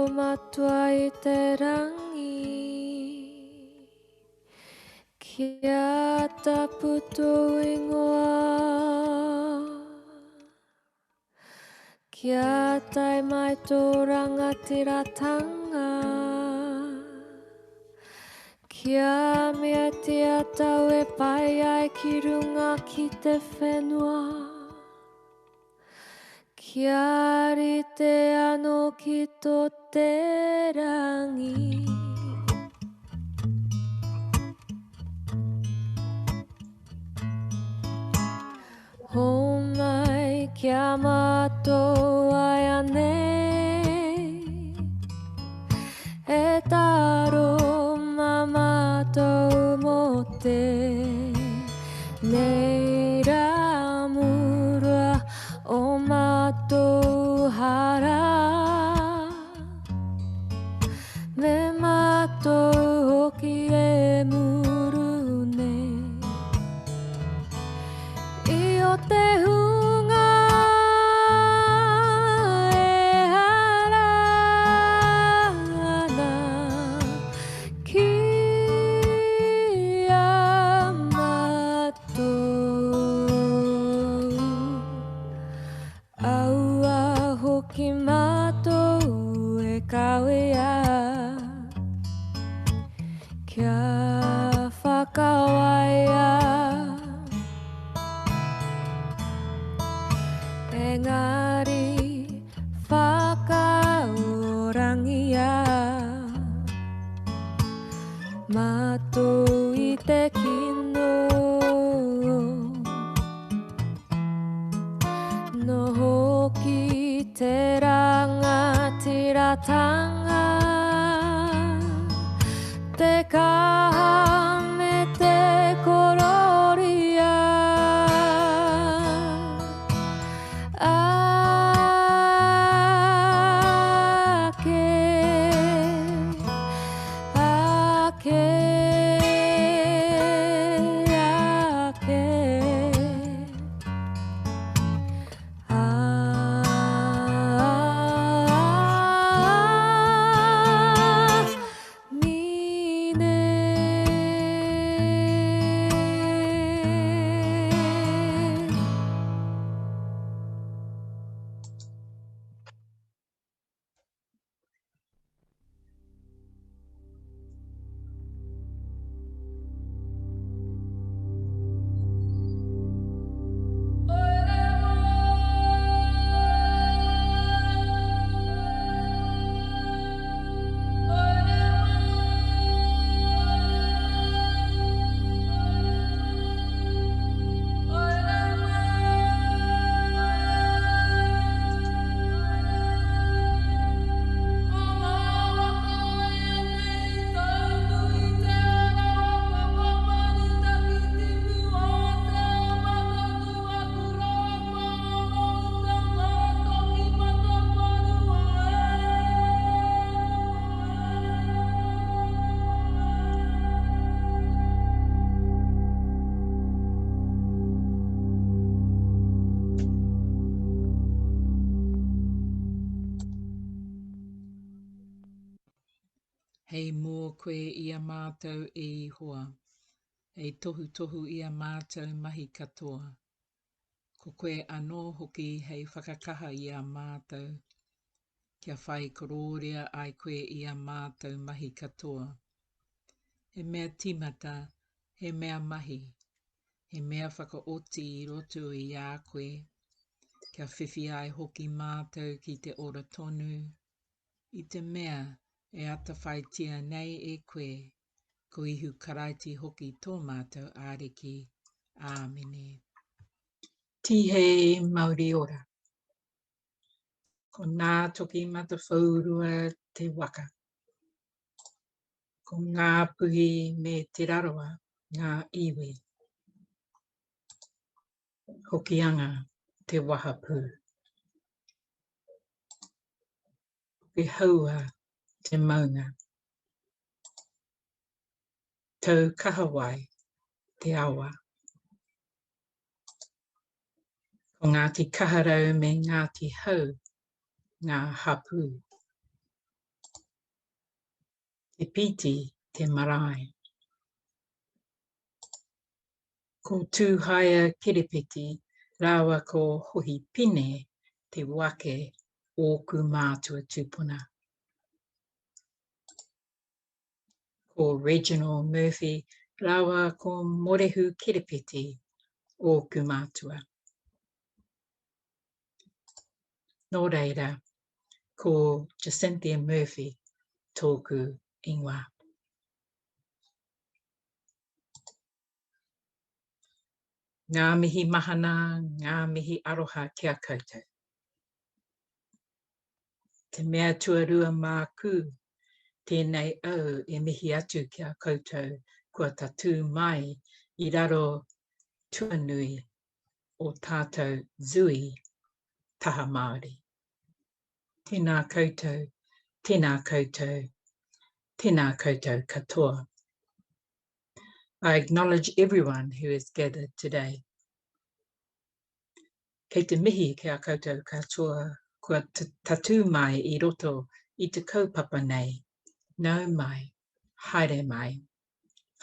Matua I te rangi Kia taputo ingoa Kia tai mai tō rangatiratanga Kia mea te atau e pai ai ki runga ki te whenua Kia rite ano ki tō te rangi Ho mai kia mātou ai anei E taro ma mātou mo te Nei rā murua o mātou hara Me mātou hoki e muru nei I o te hunga e harana Ki a mātou Aua hoki mātou e kawea Kia whakawaia Engari whakaorangia Mātou I te kino No hoki te rangatiratanga Te kaha me te kororia Hei mō koe ia mātou e hoa. Hei tohu tohu ia mātou mahi katoa. Ko koe anō hoki hei whakakaha ia mātou. Kia whai kororia ai koe ia mātou mahi katoa. He mea timata, he mea mahi. He mea whakaoti I roto I a koe. Kia whiwhi ai hoki mātou ki te ora tonu. I te mea e ata whaitia nei e koe. Ko ihu karaiti hoki tō mātou āreki. Āmene. Tihei Māori ora. Ko ngā toki mata whaurua te waka. Ko ngā puhi me te raroa, ngā iwi. Hoki anga te waha pū. Hoki haua te maunga. Tau kahawai te awa. Ko Ngāti kaharau me Ngāti hau ngā hapu. Te piti te marae. Ko tūhaia kiripiti, rawa ko hohi pine te wake ōku mātua tūpuna. Ko Reginald Murphy, rawa ko morehu kiripiti ōku mātua. Nō reira, ko Jacynthia Murphy, tōku ingoa. Ngā mihi mahana, ngā mihi aroha kia koutou. Te mea tuarua māku, tēnei au e mihi atu kia koutou kua tatū mai I raro tuanui o tātou zui Taha Māori. Tēnā koutou, tēnā koutou, tēnā koutou katoa. I acknowledge everyone who is gathered today. Kei te mihi kia koutou katoa, kua tatū mai I roto I te kaupapa nei, nau mai, haere mai,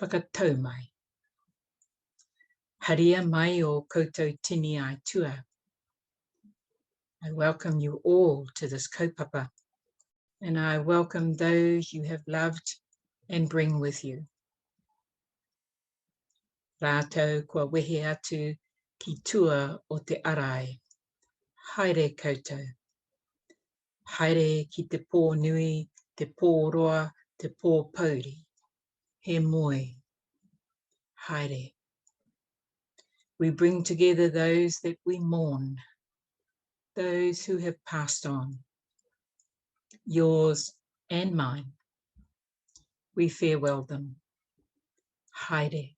whakatau mai. Haria mai o koutou tini ai tua. I welcome you all to this kaupapa, and I welcome those you have loved and bring with you. Rātou kua wehe atu ki tua o te arai. Haere koutou. Haere ki te pō nui, te pō roa, te pō pauri. He moe. Haere. We bring together those that we mourn, those who have passed on, yours and mine. We farewell them. Haere.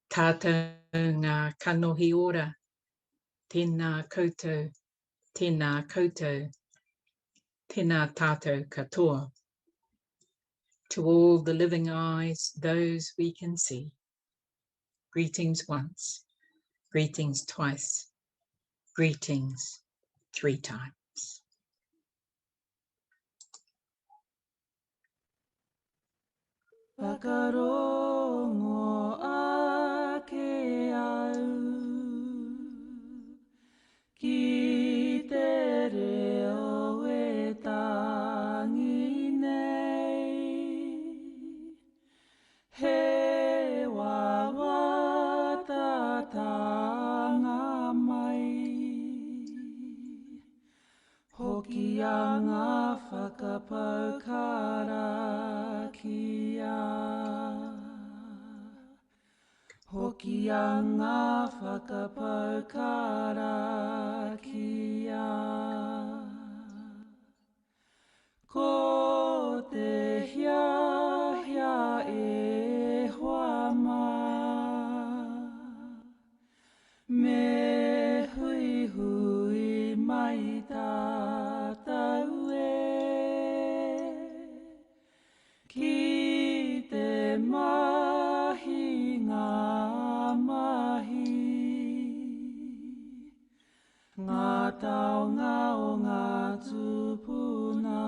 Tātou ngā kanohi ora, tēnā koutou, tēnā koutou, tēnā tātou katoa. To all the living eyes, those we can see. Greetings once, greetings twice, greetings 3 times. Whakarongo ake au ki te reo e tangi nei he waiata tanga mai hoki a ngā whakapau Karakia hoki a ngā whakapau Karakia ko te hia e hoa me hui hui mai tātou ki te mahi ngā ngā taonga o ngā tupuna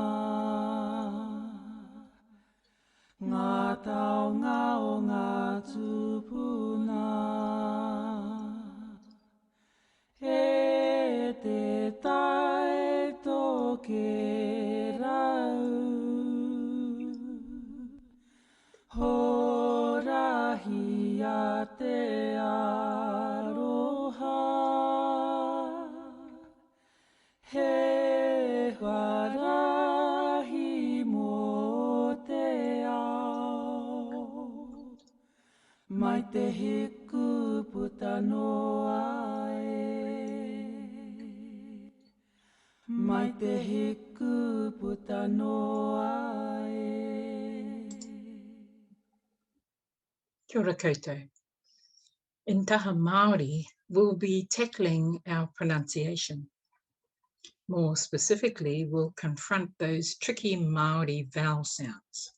ngā taonga o ngā tupuna e te tai toke rau ho rahi a te aroha he warahi mo te ao mai te hiku puta noa mai te hiku puta noa Kia ora koutou. In Taha Māori, we'll be tackling our pronunciation. More specifically, we'll confront those tricky Māori vowel sounds,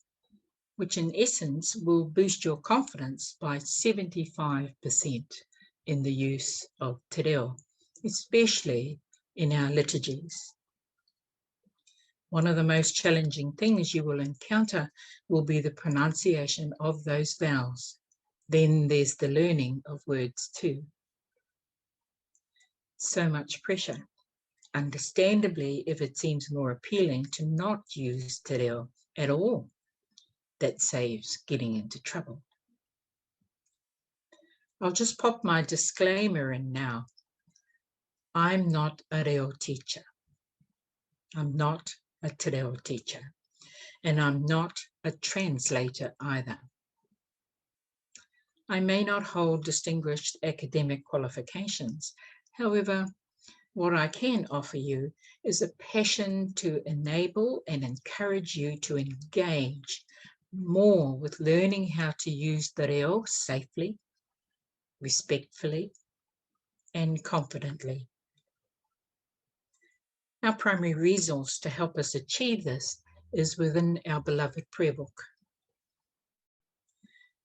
which in essence will boost your confidence by 75% in the use of te reo, especially in our liturgies. One of the most challenging things you will encounter will be the pronunciation of those vowels. Then there's the learning of words too. So much pressure. Understandably, if it seems more appealing to not use te reo at all, that saves getting into trouble. I'll just pop my disclaimer in now. I'm not a reo teacher. I'm not a te reo teacher, and I'm not a translator either. I may not hold distinguished academic qualifications. However, what I can offer you is a passion to enable and encourage you to engage more with learning how to use te reo safely, respectfully, and confidently. Our primary resource to help us achieve this is within our beloved prayer book.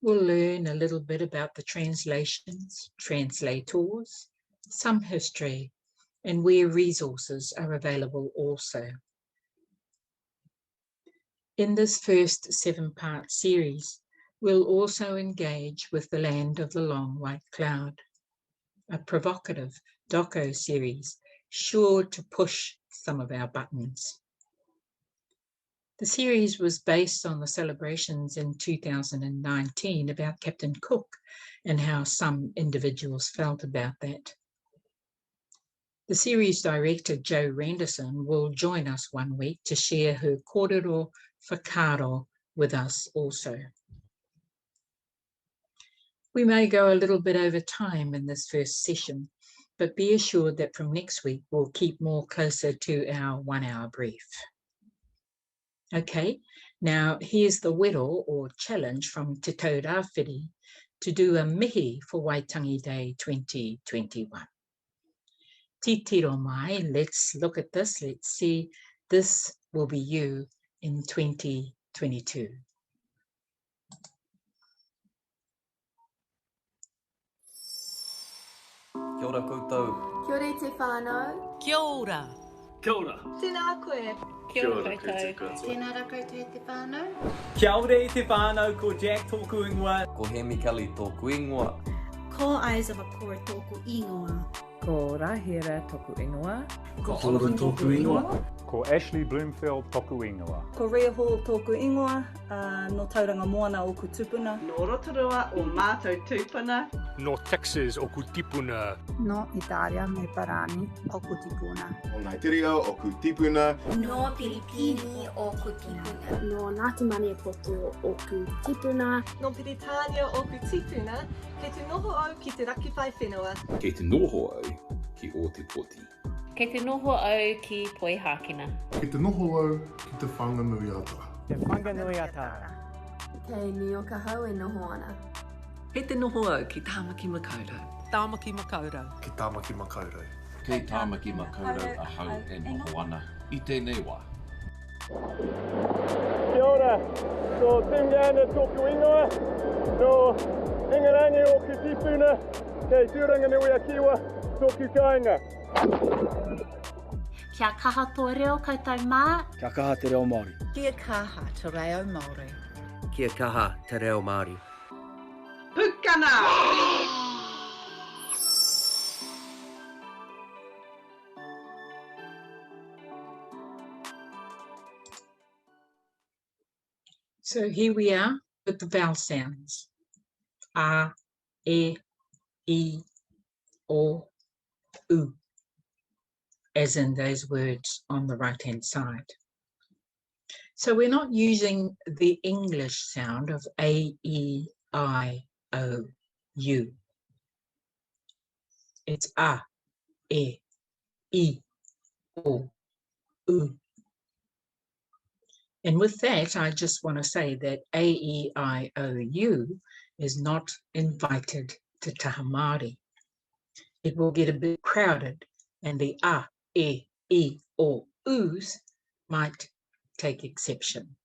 We'll learn a little bit about the translations, translators, some history, and where resources are available also. In this first 7-part series, we'll also engage with the Land of the Long White Cloud, a provocative doco series sure to push some of our buttons. The series was based on the celebrations in 2019 about Captain Cook and how some individuals felt about that. The series director, Jo Randerson, will join us one week to share her kōrero whakaaro with us also. We may go a little bit over time in this first session, but be assured that from next week we'll keep more closer to our 1-hour brief. Okay, now here's the wero or challenge from Te Tau Rāwhiri to do a mihi for Waitangi Day 2021. Titiro mai, let's look at this, let's see, this will be you in 2022. Kia ora koutou. Kia ora te whānau. Kia ora. Kia ora. Tēnā koe. Kia ora koutou. Tēnā rā koutou te whānau. Kia ora i te whānau, ko Jack tōku ingoa. Ko Hemi Kelly tōku ingoa. Ko Aizawa Kora tōku ingoa. Ko Rahira tōku ingoa. Ko Hora tōku ingoa. Ko Ashley Bloomfield tōku ingoa. Ko Rea Hall tōku ingoa, no tauranga moana o ku tupuna. No Rotorua o mātou tupuna. No Texas o ku tipuna. No Italia me parani o ku tipuna. No Nigeria o ku tipuna. No Pilipini o ku tipuna. No Ngāti Maniapoto o ku tipuna. No Piritania o ku tipuna. Kei te noho au ki te raki whai whenua. Kei te noho au ki Aotearoa. Kei te noho au ki Poi Hakina. Kei te noho au ki te whanganuiata. Te whanganuiata. Kei nioka hau e noho ana. Kei te noho au ki Tāmaki Makaurau. Tāmaki Makaurau. Ki Tāmaki Makaurau. Kei Tāmaki Makaurau a hau e noho ana. I tēnei wā. Kia ora. Ko Tingiana tōku ingoa. No Ingarangi o ku tipuna. Kei Turanganui a Kiwa tōku kāinga. Kia kaha tō reo koutou mā. Kia kaha te reo Māori. Kia kaha te reo Māori. Kia kaha te reo Māori. Pukana! So here we are with the vowel sounds. A, E, I, O, U, as in those words on the right-hand side. So we're not using the English sound of A, E, I, O, U. It's A, E, I, O, U. And with that, I just want to say that A, E, I, O, U is not invited to Taha Māori. It will get a bit crowded and the A, E, I, or U's might take exception.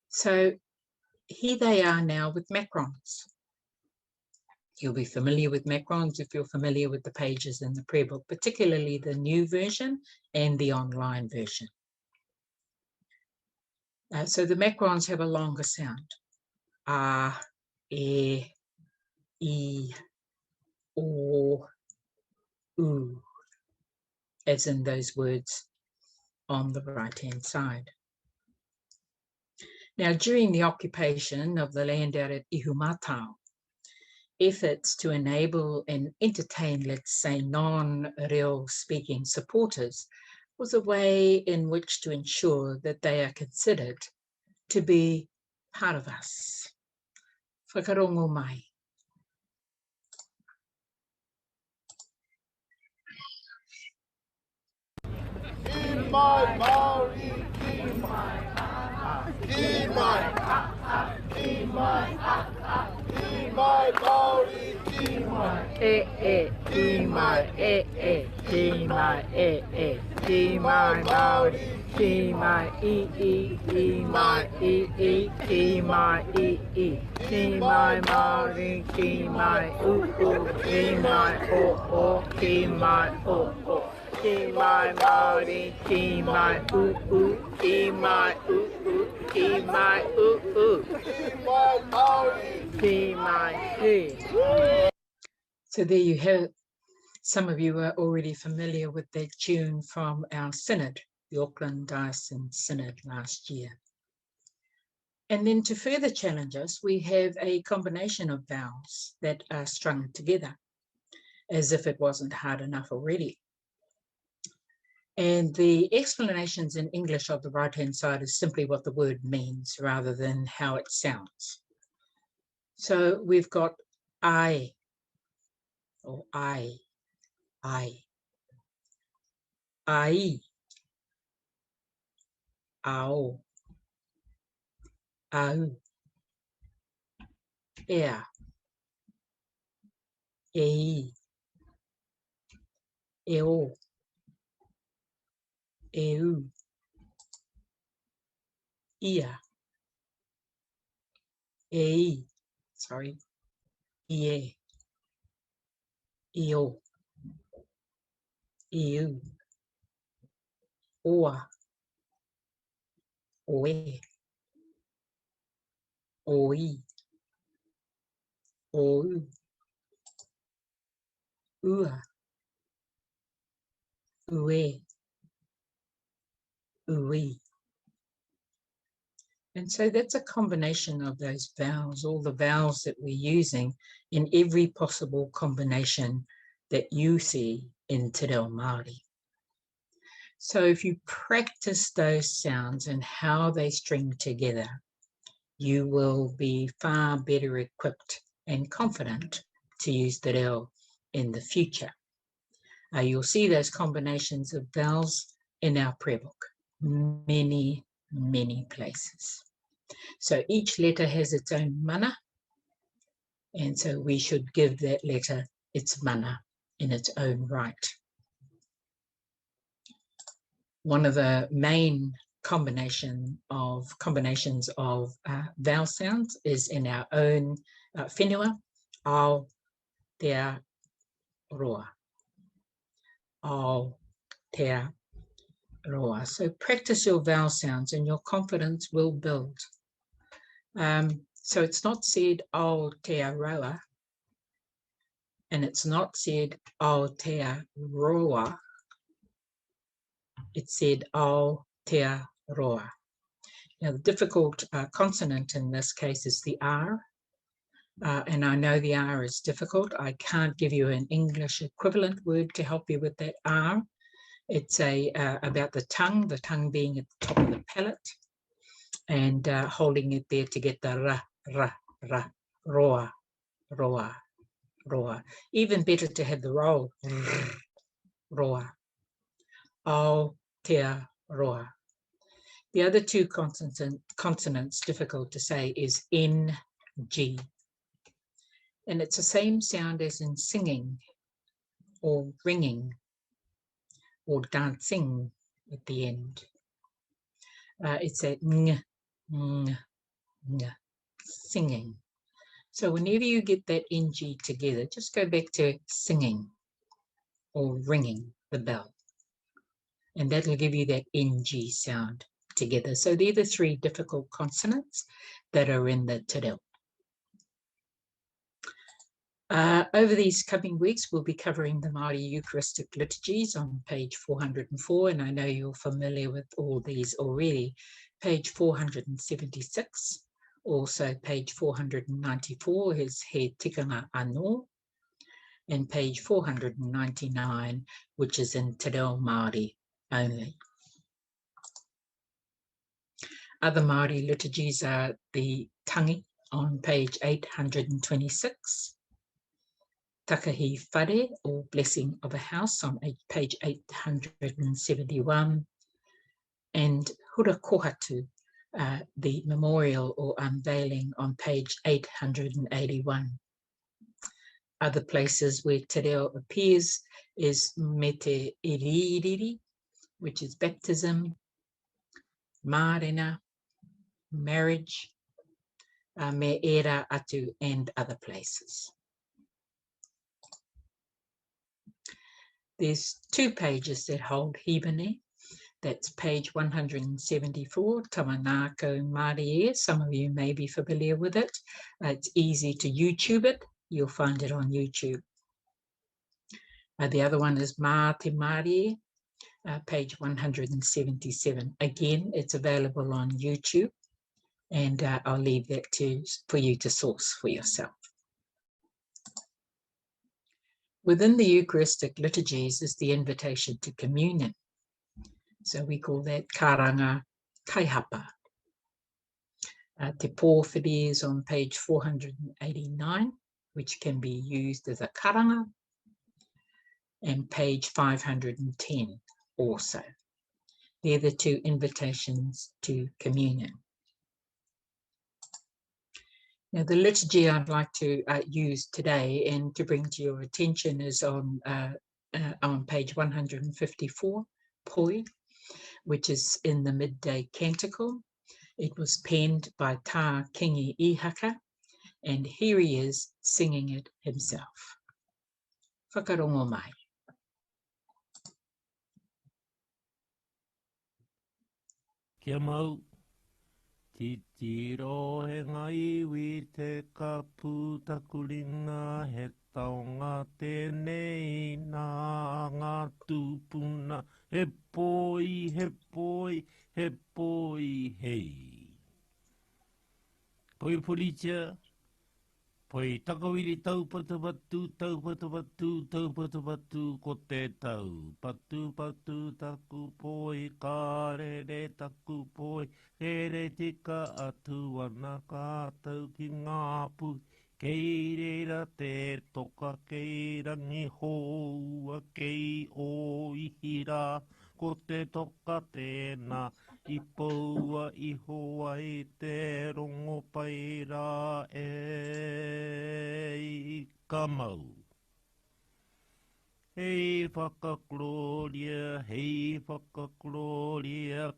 So here they are now with macrons. You'll be familiar with macrons if you're familiar with the pages in the prayer book, particularly the new version and the online version. So the macrons have a longer sound. A, e, I, O, U, as in those words on the right-hand side. Now, during the occupation of the land out at Ihumatao, efforts to enable and entertain, let's say, non-reo speaking supporters was a way in which to ensure that they are considered to be part of us. Whakarongo mai. Ki mai Māori, ki mai ki mai ki mai ki mai Māori, ki mai ki mai ki mai ki mai Māori, ki mai ki mai ki mai ki mai Māori, ki mai ki mai ki mai ki mai Māori, ki mai ki mai ki mai ki mai. So there you have it. Some of you are already familiar with that tune from our synod, the Auckland Diocesan Synod last year. And then to further challenge us, we have a combination of vowels that are strung together, as if it wasn't hard enough already. And the explanations in English of the right-hand side is simply what the word means rather than how it sounds. So we've got I, or I, ai, ao, au, ea, ei, eo, eu, ia, ei, ie, eo, eu, oa, oe, oi, ou, ua, ue, ui. And so that's a combination of those vowels, all the vowels that we're using in every possible combination that you see in Te Reo Māori. So if you practice those sounds and how they string together, you will be far better equipped and confident to use Te Reo in the future. You'll see those combinations of vowels in our prayer book, many places. So each letter has its own mana, and so we should give that letter its mana in its own right. One of the main combinations of vowel sounds is in our own whenua, Aotearoa. Aotearoa. So practice your vowel sounds and your confidence will build. So it's not said Aotearoa, and it's not said Aotearoa. It's said Aotearoa. Now, the difficult consonant in this case is the R, and I know the R is difficult. I can't give you an English equivalent word to help you with that R. It's about the tongue being at the top of the palate, and holding it there to get the ra, roa, roa, roa. Even better to have the roll, roa, Aotearoa. The other two consonants difficult to say is N, G. And it's the same sound as in singing or ringing or dancing at the end. It's a ng, ng, ng, singing. So whenever you get that NG together, just go back to singing or ringing the bell. And that'll give you that NG sound together. So they're the three difficult consonants that are in the te reo. Over these coming weeks, we'll be covering the Māori Eucharistic liturgies on page 404, and I know you're familiar with all these already. Page 476, also page 494 is He Tikanga Anō, and page 499, which is in Te Reo Māori only. Other Māori liturgies are the Tangi on page 826, Takahi Whare, or Blessing of a House, on page 871, and Hura Kohatu, the Memorial or Unveiling, on page 881. Other places where te reo appears is Me Te Iririri, which is baptism, Mārena, marriage, Me Era Atu, and other places. There's 2 pages that hold Hibane. That's page 174, Tamanako Māori. Some of you may be familiar with it. It's easy to YouTube it. You'll find it on YouTube. The other one is Mā Te Māori, page 177. Again, it's available on YouTube, and I'll leave that for you to source for yourself. Within the Eucharistic liturgies is the invitation to communion. So we call that karanga kaihapa. Te pōwhiri is on page 489, which can be used as a karanga, and page 510 also. They're the 2 invitations to communion. Now, the liturgy I'd like to use today and to bring to your attention is on page 154, Poi, which is in the midday canticle. It was penned by Taha Kingi Ihaka, and here he is singing it himself. Whakarongo mai. Kia mau, titiro he ngaiwi te kapu takuringa he taonga tēnei nā ngā tūpuna he poi, he poi, he poi hei. Poi politia, poi takawiri taupatu patu, ko te tau. Patu taku poi, karere taku poi, here tika atu ana kātau ki ngā pui. Kei reira te toka, kei rangi houa, kei o ihira, ko te toka tēnā. I paua i hoa i te rongo pai rā i kamau. Hei whakakloria,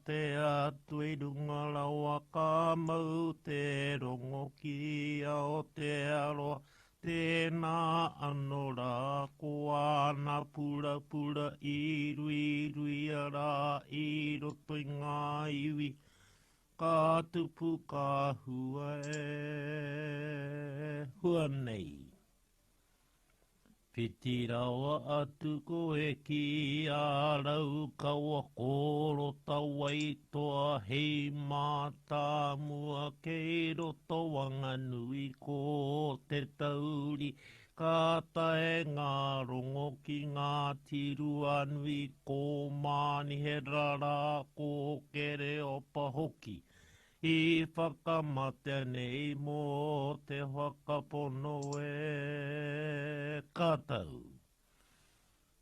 te atu e runga laua kamau, te rongo ki Aotearoa. Tēnā anō rā, ko ana pura iru rā, i roto i ngā iwi, ka tupu ka hua hua nei. Whiti rawa atu koe ki ārau kaua koro tawai toa hei mātā mua kei roto wanganui ko te tauri. Ka tae ngā rongo ki ngā tiru anui ko mani he rara ko kere opa hoki. I whakamate nei mō te whakapono e kātau.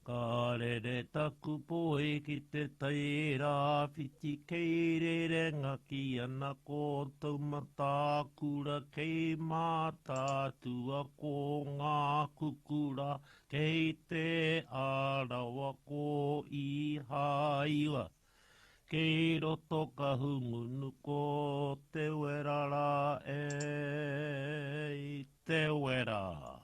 Ka rere taku poi ki te taira whiti kei rere ngaki ana ko taumata kura kei mātātua ko ngā kukura kei te ārawa ko i haiwa. Kei roto ka hungunu ko te werara e te wera.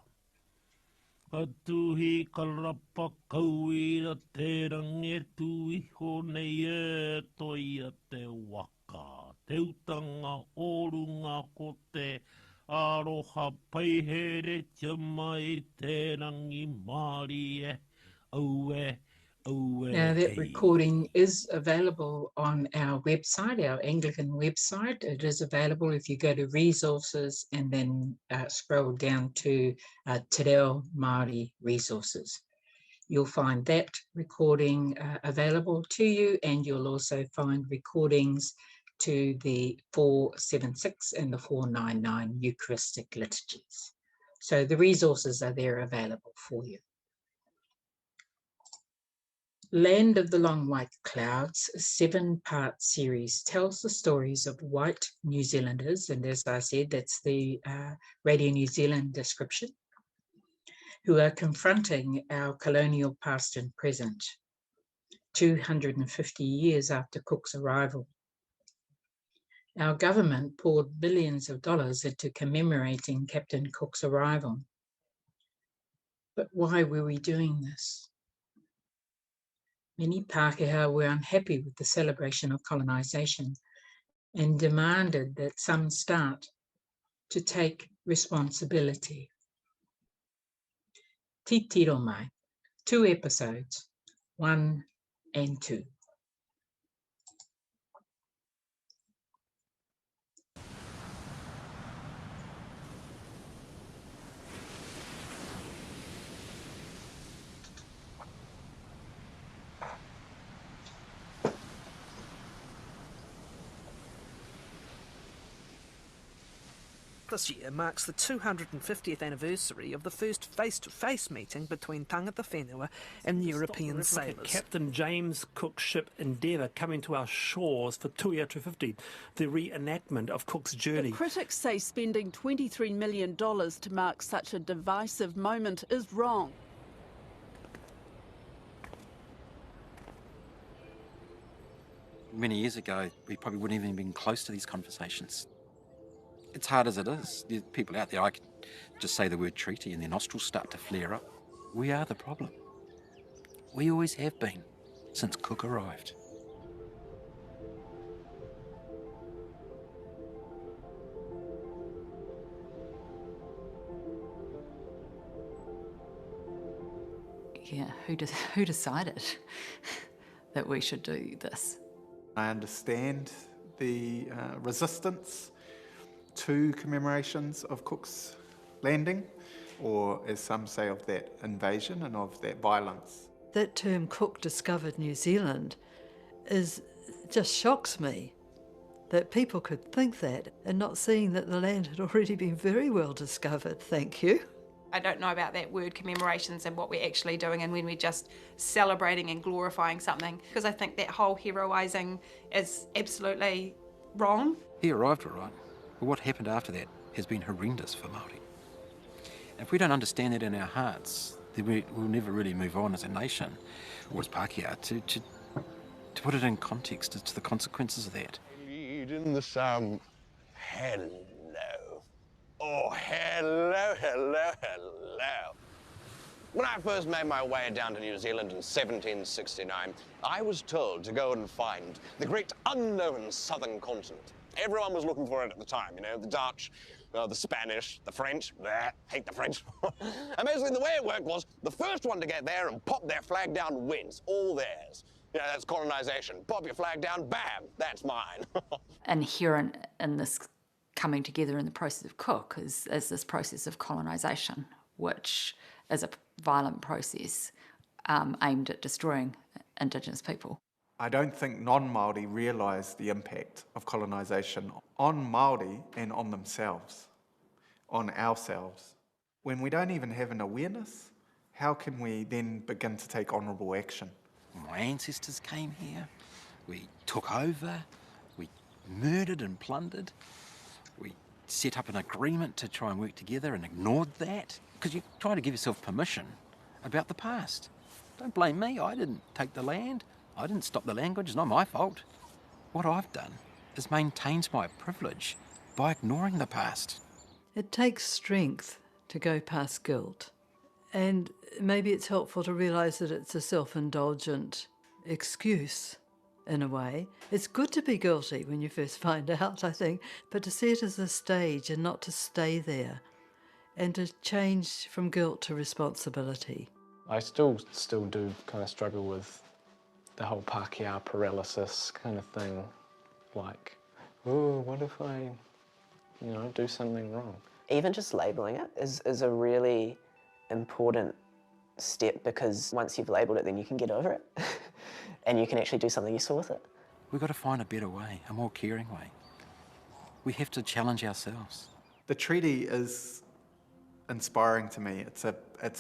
Ka tuhi ka rapa kauira te rangi tui honei e toia te waka. Te utanga orunga ko te aroha paihere tia mai te rangi Māori e aue Now, that recording is available on our website, our Anglican website. It is available if you go to resources and then scroll down to Te Reo Māori resources. You'll find that recording available to you, and you'll also find recordings to the 476 and the 499 Eucharistic liturgies. So the resources are there available for you. Land of the Long White Clouds, a 7-part series, tells the stories of white New Zealanders, and as I said, that's the Radio New Zealand description, who are confronting our colonial past and present 250 years after Cook's arrival. Our government poured billions of dollars into commemorating Captain Cook's arrival. But why were we doing this? Many Pākehā were unhappy with the celebration of colonisation and demanded that some start to take responsibility. Titiro mai, 2 episodes, 1 and 2. This year marks the 250th anniversary of the first face-to-face meeting between tangata whenua and European sailors. Captain James Cook's ship Endeavour coming to our shores for Tuia 250, the reenactment of Cook's journey. But critics say spending $23 million to mark such a divisive moment is wrong. Many years ago, we probably wouldn't even been close to these conversations. It's hard as it is. There's people out there, I can just say the word treaty and their nostrils start to flare up. We are the problem. We always have been, since Cook arrived. Yeah, who decided that we should do this? I understand the resistance to commemorations of Cook's landing, or as some say, of that invasion and of that violence. That term Cook discovered New Zealand just shocks me, that people could think that and not seeing that the land had already been very well discovered. Thank you. I don't know about that word commemorations and what we're actually doing and when we're just celebrating and glorifying something, because I think that whole heroising is absolutely wrong. He arrived all right, but what happened after that has been horrendous for Māori. If we don't understand that in our hearts, then we'll never really move on as a nation, or as Pākehā, to put it in context as to the consequences of that. Lead in the sun. Hello. Oh, hello, hello, hello. When I first made my way down to New Zealand in 1769, I was told to go and find the great unknown southern continent. Everyone was looking for it at the time, you know, the Dutch, the Spanish, the French, hate the French. And basically the way it worked was the first one to get there and pop their flag down wins, all theirs. You know, that's colonisation. Pop your flag down, bam, that's mine. Inherent in this coming together in the process of Cook is this process of colonisation, which is a violent process aimed at destroying Indigenous people. I don't think non-Māori realise the impact of colonisation on Māori and on themselves, on ourselves. When we don't even have an awareness, how can we then begin to take honourable action? My ancestors came here, we took over, we murdered and plundered, we set up an agreement to try and work together and ignored that, because you try to give yourself permission about the past. Don't blame me, I didn't take the land. I didn't stop the language, it's not my fault. What I've done is maintained my privilege by ignoring the past. It takes strength to go past guilt. And maybe it's helpful to realise that it's a self-indulgent excuse, in a way. It's good to be guilty when you first find out, I think, but to see it as a stage and not to stay there, and to change from guilt to responsibility. I still do kind of struggle with the whole Pākehā paralysis kind of thing, like, oh, what if I, do something wrong? Even just labelling it is a really important step, because once you've labelled it, then you can get over it and you can actually do something useful with it. We've got to find a better way, a more caring way. We have to challenge ourselves. The treaty is inspiring to me. It's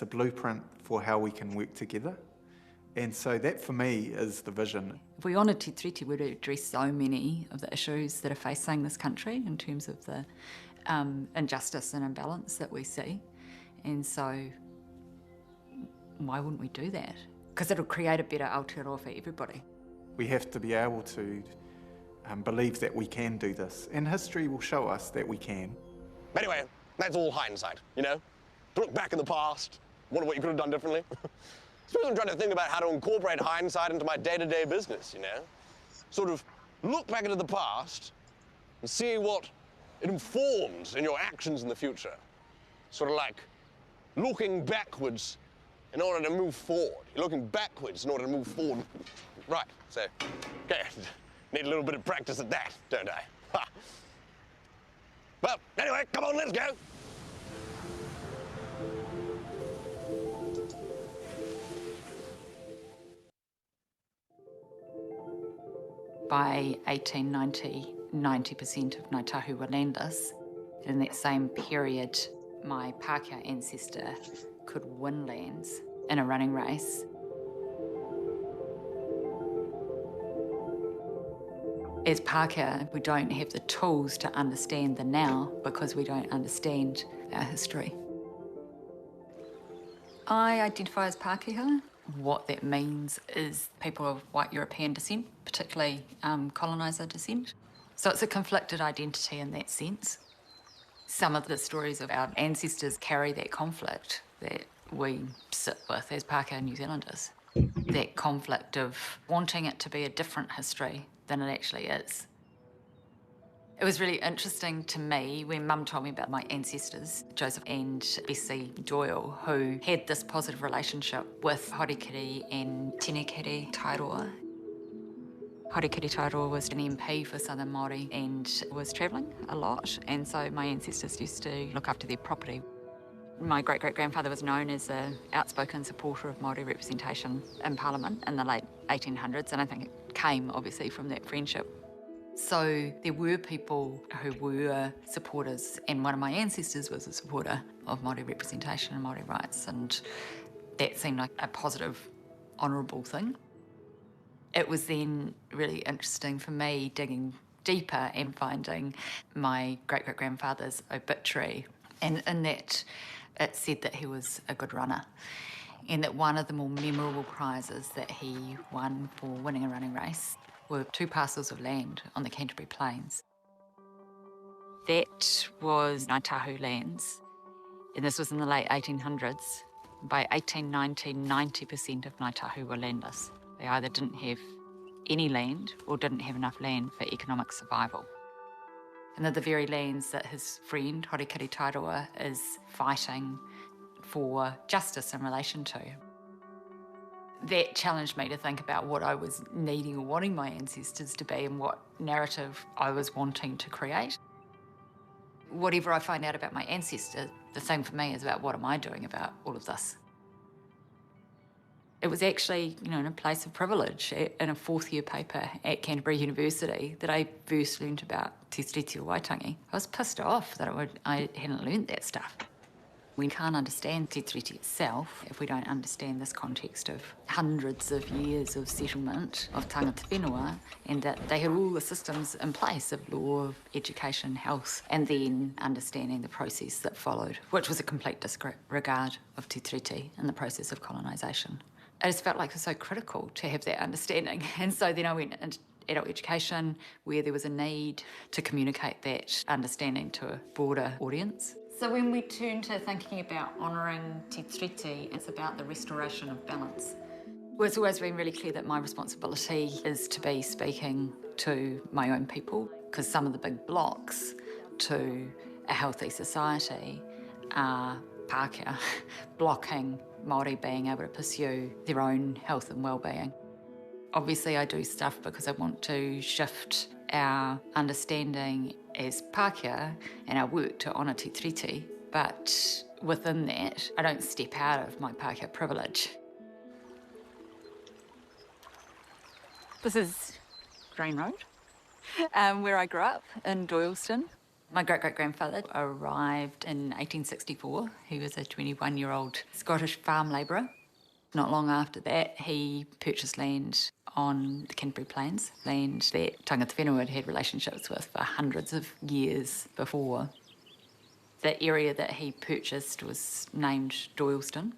a blueprint for how we can work together. And so that for me is the vision. If we honoured Te Treaty, we'd address so many of the issues that are facing this country in terms of the injustice and imbalance that we see. And so why wouldn't we do that? Because it'll create a better Aotearoa for everybody. We have to be able to believe that we can do this, and history will show us that we can. Anyway, that's all hindsight, To look back in the past, wonder what you could have done differently. I suppose I'm trying to think about how to incorporate hindsight into my day-to-day business, Sort of look back into the past and see what it informs in your actions in the future. Sort of like looking backwards in order to move forward. You're looking backwards in order to move forward. Right, so, okay, need a little bit of practice at that, don't I? Ha. Well, anyway, come on, let's go. By 1890, 90% of Ngāi Tahu were landless. In that same period, my Pākehā ancestor could win lands in a running race. As Pākehā, we don't have the tools to understand the now because we don't understand our history. I identify as Pākehā. What that means is people of white European descent, particularly coloniser descent. So it's a conflicted identity in that sense. Some of the stories of our ancestors carry that conflict that we sit with as Pākehā New Zealanders. That conflict of wanting it to be a different history than it actually is. It was really interesting to me when Mum told me about my ancestors, Joseph and Bessie Doyle, who had this positive relationship with Horikiri and Tinekere Tairoa. Horikiri Tairoa was an MP for Southern Māori and was travelling a lot, and so my ancestors used to look after their property. My great-great-grandfather was known as an outspoken supporter of Māori representation in Parliament in the late 1800s, and I think it came, obviously, from that friendship. So there were people who were supporters, and one of my ancestors was a supporter of Māori representation and Māori rights, and that seemed like a positive, honourable thing. It was then really interesting for me digging deeper and finding my great-great-grandfather's obituary, and in that it said that he was a good runner, and that one of the more memorable prizes that he won for winning a running race were 2 parcels of land on the Canterbury Plains. That was Ngāi Tahu lands, and this was in the late 1800s. By 1890, 90% of Ngāi Tahu were landless. They either didn't have any land or didn't have enough land for economic survival. And they're the very lands that his friend, Horikiri Tairoa, is fighting for justice in relation to. That challenged me to think about what I was needing or wanting my ancestors to be and what narrative I was wanting to create. Whatever I find out about my ancestor, the thing for me is about what am I doing about all of this. It was actually, in a place of privilege in a 4th-year paper at Canterbury University that I first learned about Te Treaty o Waitangi. I was pissed off that I hadn't learned that stuff. We can't understand Te Treaty itself if we don't understand this context of hundreds of years of settlement of tangata whenua, and that they had all the systems in place of law, of education, health, and then understanding the process that followed, which was a complete disregard of Te Treaty and the process of colonisation. I just felt like it was so critical to have that understanding. And so then I went into adult education, where there was a need to communicate that understanding to a broader audience. So when we turn to thinking about honouring te tiriti, it's about the restoration of balance. Well, it's always been really clear that my responsibility is to be speaking to my own people, because some of the big blocks to a healthy society are Pākehā blocking Māori being able to pursue their own health and well-being. Obviously, I do stuff because I want to shift our understanding as Pākehā and our work to honour te tiriti, but within that, I don't step out of my Pākehā privilege. This is Green Road, where I grew up in Doyleston. My great-great-grandfather arrived in 1864. He was a 21-year-old Scottish farm labourer. Not long after that, he purchased land on the Canterbury Plains, land that tangata whenua had had relationships with for hundreds of years before. The area that he purchased was named Doyleston,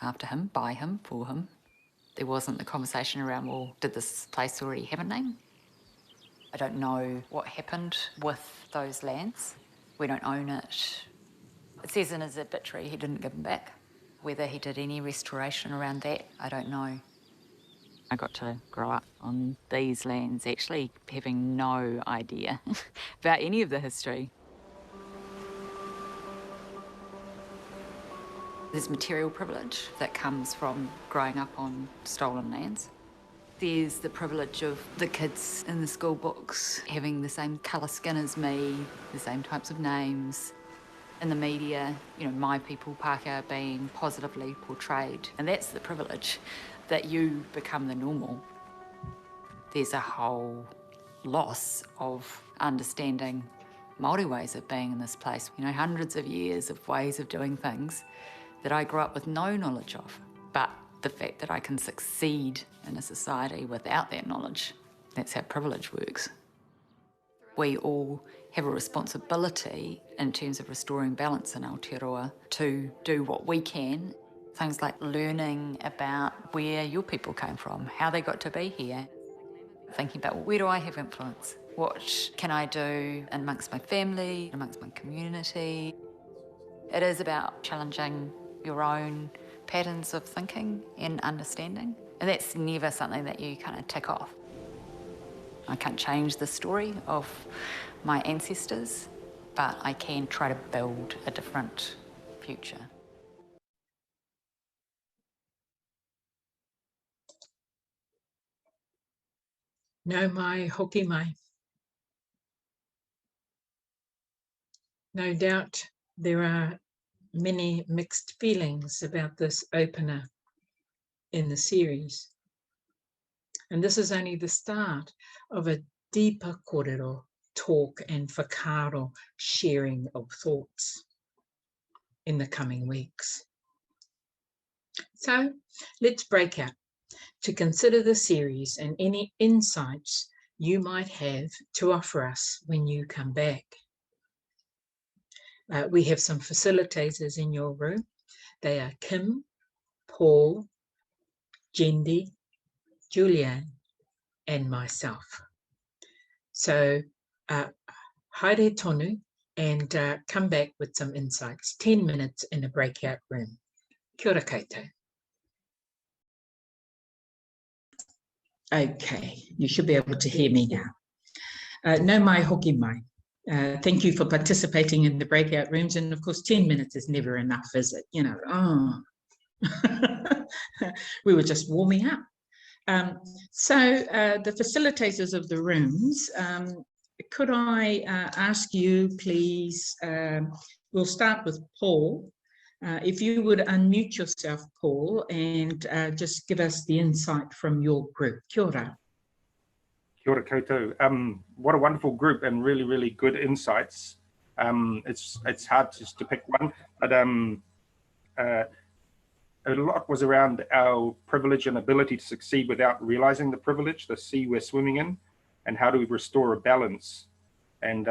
after him, by him, for him. There wasn't the conversation around, well, did this place already have a name? I don't know what happened with those lands. We don't own it. It says in his obituary he didn't give them back. Whether he did any restoration around that, I don't know. I got to grow up on these lands actually having no idea about any of the history. There's material privilege that comes from growing up on stolen lands. There's the privilege of the kids in the school books having the same colour skin as me, the same types of names. In the media, you know, my people, Pākehā, being positively portrayed. And that's the privilege, that you become the normal. There's a whole loss of understanding Māori ways of being in this place. You know, hundreds of years of ways of doing things that I grew up with no knowledge of. But the fact that I can succeed in a society without that knowledge, that's how privilege works. We all have a responsibility in terms of restoring balance in Aotearoa to do what we can. Things like learning about where your people came from, how they got to be here. Thinking about, well, where do I have influence? What can I do amongst my family, amongst my community? It is about challenging your own patterns of thinking and understanding. And that's never something that you kind of tick off. I can't change the story of my ancestors, but I can try to build a different future. No mai, hoki mai. No doubt there are many mixed feelings about this opener in the series. And this is only the start of a deeper kōrero, talk and whakaaro sharing of thoughts in the coming weeks. So let's break out to consider the series and any insights you might have to offer us when you come back. We have some facilitators in your room. They are Kim, Paul, Jendi, Julianne, and myself. So haere tonu and come back with some insights. 10 minutes in a breakout room. Kia ora koutou. Okay, you should be able to hear me now. No mai hoki mai. Thank you for participating in the breakout rooms. And of course, 10 minutes is never enough, is it? You know, we were just warming up. So the facilitators of the rooms, could I ask you, please, we'll start with Paul. If you would unmute yourself, Paul, and just give us the insight from your group. Kia ora. Kia ora koutou. What a wonderful group and really, really good insights. It's hard just to pick one, but a lot was around our privilege and ability to succeed without realizing the privilege, the sea we're swimming in, and how do we restore a balance, and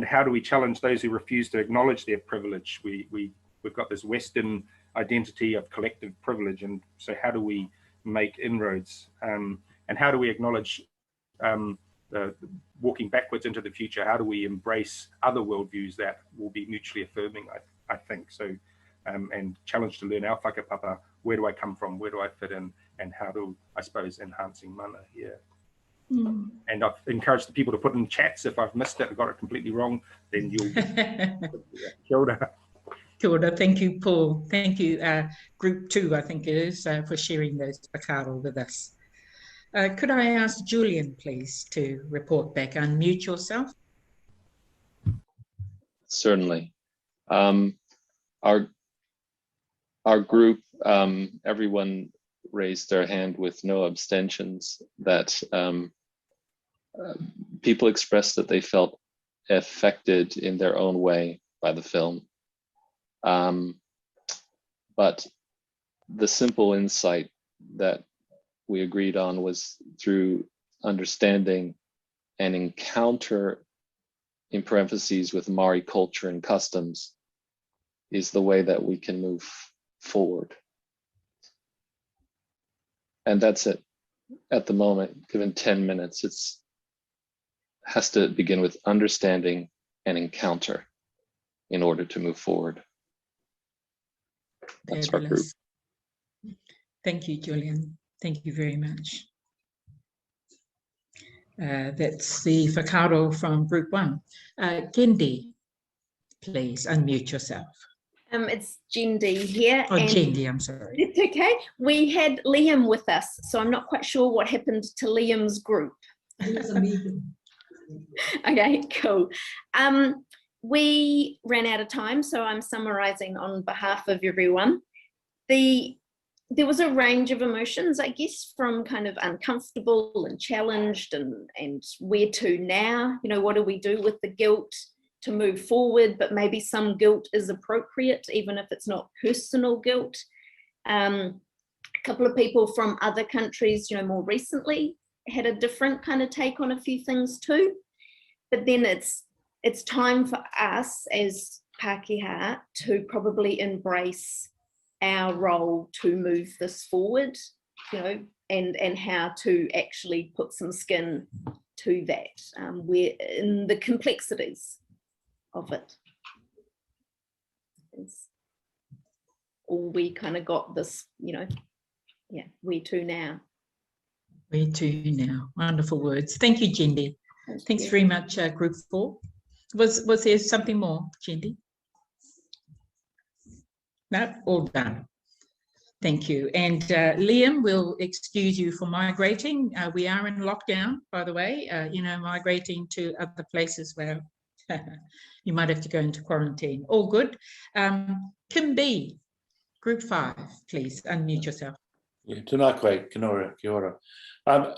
how do we challenge those who refuse to acknowledge their privilege. We've got this Western identity of collective privilege. And so how do we make inroads, and how do we acknowledge walking backwards into the future? How do we embrace other worldviews that will be mutually affirming, I think. So, and challenge to learn our whakapapa, where do I come from, where do I fit in, and how do, I suppose, enhancing mana here. And I've encouraged the people to put in chats if I've missed it or got it completely wrong, then you'll Kia ora. Kia ora. Thank you, Paul. Thank you, Group 2, I think it is, for sharing those whakaaro with us. Could I ask Julian, please, to report back? Unmute yourself. Certainly. Our group, everyone raised their hand with no abstentions, that people expressed that they felt affected in their own way by the film. But the simple insight that we agreed on was through understanding and encounter, in parentheses, with Māori culture and customs, is the way that we can move forward. And that's it. At the moment, given 10 minutes, has to begin with understanding and encounter in order to move forward. That's our group. Thank you, Julian. Thank you very much. That's the whakaaro from Group 1. Gendi, please unmute yourself. It's Jendi here. Oh, Jendi, I'm sorry. It's okay. We had Liam with us, so I'm not quite sure what happened to Liam's group. Okay, cool. We ran out of time, so I'm summarising on behalf of everyone. There was a range of emotions, I guess, from kind of uncomfortable and challenged and where to now. You know, what do we do with the guilt to move forward? But maybe some guilt is appropriate, even if it's not personal guilt. A couple of people from other countries, you know, more recently had a different kind of take on a few things too. But then it's time for us as Pākehā to probably embrace our role to move this forward, you know, and how to actually put some skin to that. We're in the complexities of it. It's all we kind of got this, you know, yeah, where to now. Where to now. Wonderful words. Thank you, Jendi. Thanks very much, Group 4. Was there something more, Jendi? No, all done. Thank you. And Liam, we'll excuse you for migrating. We are in lockdown, by the way, you know, migrating to other places where you might have to go into quarantine. All good. Kim B, Group 5, please unmute yourself. Yeah, tēnā koe, kia ora.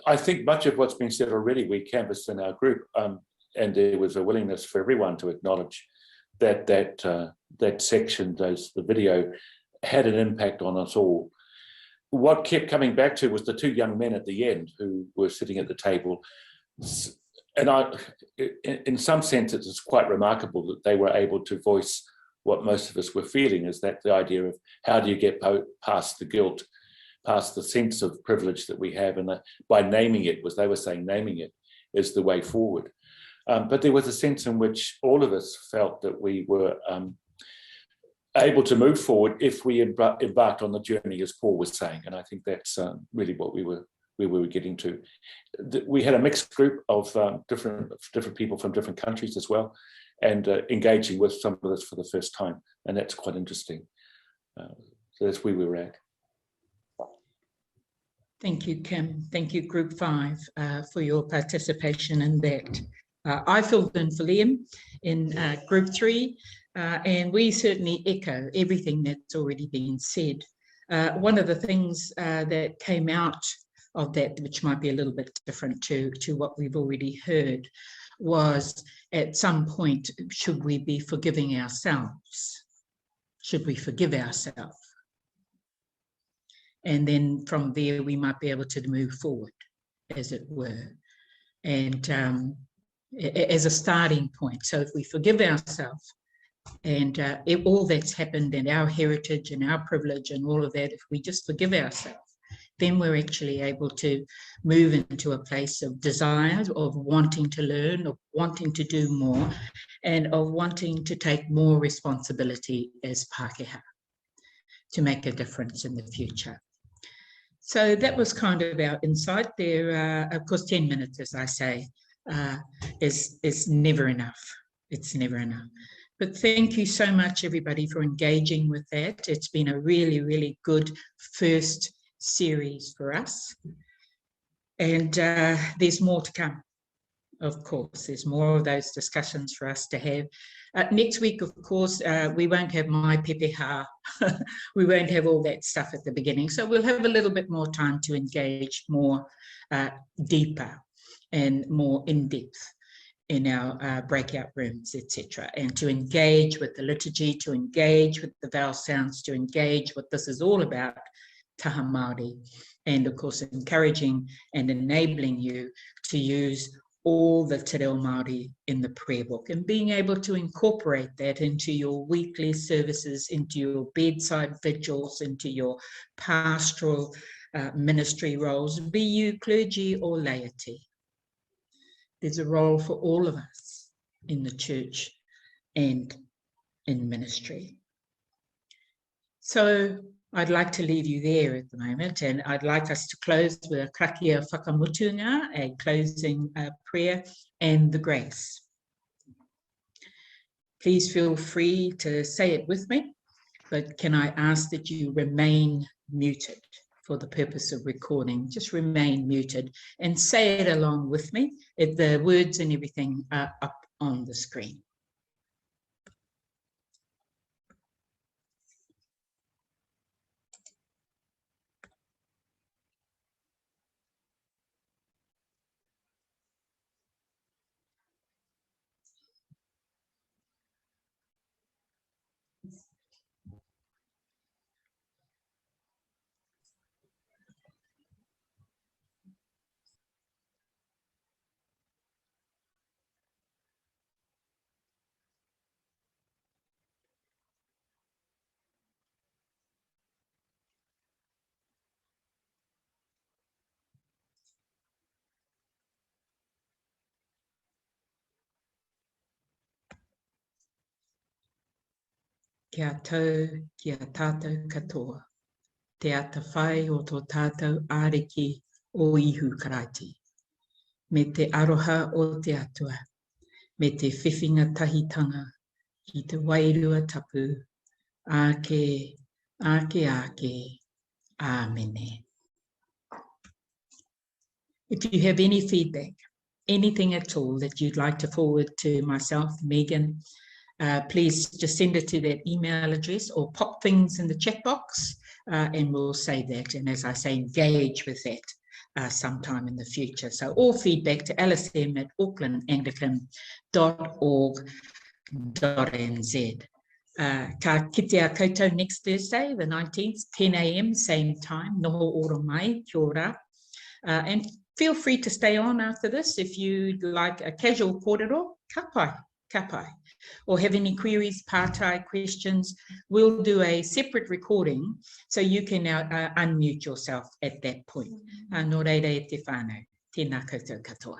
I think much of what's been said already we canvassed in our group, and there was a willingness for everyone to acknowledge that that section, the video, had an impact on us all. What kept coming back to was the two young men at the end who were sitting at the table. And in some sense, it's quite remarkable that they were able to voice what most of us were feeling, is that the idea of how do you get past the guilt, past the sense of privilege that we have, and by naming it, was they were saying naming it is the way forward. But there was a sense in which all of us felt that we were able to move forward if we embarked on the journey, as Paul was saying, and I think that's really what we were getting to. We had a mixed group of different people from different countries as well, and engaging with some of us for the first time, and that's quite interesting. So that's where we were at. Thank you, Kim. Thank you, Group 5, for your participation in that. I filled in for Liam in Group 3, and we certainly echo everything that's already been said. One of the things that came out of that, which might be a little bit different to what we've already heard, was at some point, should we be forgiving ourselves? Should we forgive ourselves? And then from there, we might be able to move forward, as it were. And as a starting point. So if we forgive ourselves, And all that's happened and our heritage and our privilege and all of that, if we just forgive ourselves, then we're actually able to move into a place of desire, of wanting to learn, of wanting to do more, and of wanting to take more responsibility as Pākehā to make a difference in the future. So that was kind of our insight there. Of course, 10 minutes, as I say, is never enough. It's never enough. But thank you so much, everybody, for engaging with that. It's been a really, really good first series for us. And there's more to come, of course. There's more of those discussions for us to have. Next week, of course, we won't have my pepeha. We won't have all that stuff at the beginning. So we'll have a little bit more time to engage more deeper and more in-depth in our breakout rooms, etc., and to engage with the liturgy, to engage with the vowel sounds, to engage what this is all about, Taha Māori, and of course encouraging and enabling you to use all the te reo Māori in the prayer book and being able to incorporate that into your weekly services, into your bedside vigils, into your pastoral ministry roles, be you clergy or laity. There's a role for all of us in the church and in ministry. So I'd like to leave you there at the moment, and I'd like us to close with a Karakia whakamutunga, a closing prayer, and the grace. Please feel free to say it with me, but can I ask that you remain muted for the purpose of recording? Just remain muted and say it along with me. The words and everything are up on the screen. Kia tau, kia tātou katoa. Te ata whai o tō tātou āreki o ihu karaiti. Me te aroha o te atua. Me te whiwhinga tahitanga. I te wairua tapu. Ake, ake, ake. Āmene. If you have any feedback, anything at all that you'd like to forward to myself, Megan, please just send it to that email address or pop things in the chat box and we'll save that. And as I say, engage with that sometime in the future. So all feedback to lsm@aucklandanglican.org.nz. Ka kitea koutou next Thursday, the 19th, 10 a.m, same time, noho ora mai, kia ora. And feel free to stay on after this if you'd like a casual kōrero, ka pai, ka pai. Or have any queries, pārtai questions, we'll do a separate recording so you can now unmute yourself at that point. Nō reira e te whānau, tēnā koutou katoa.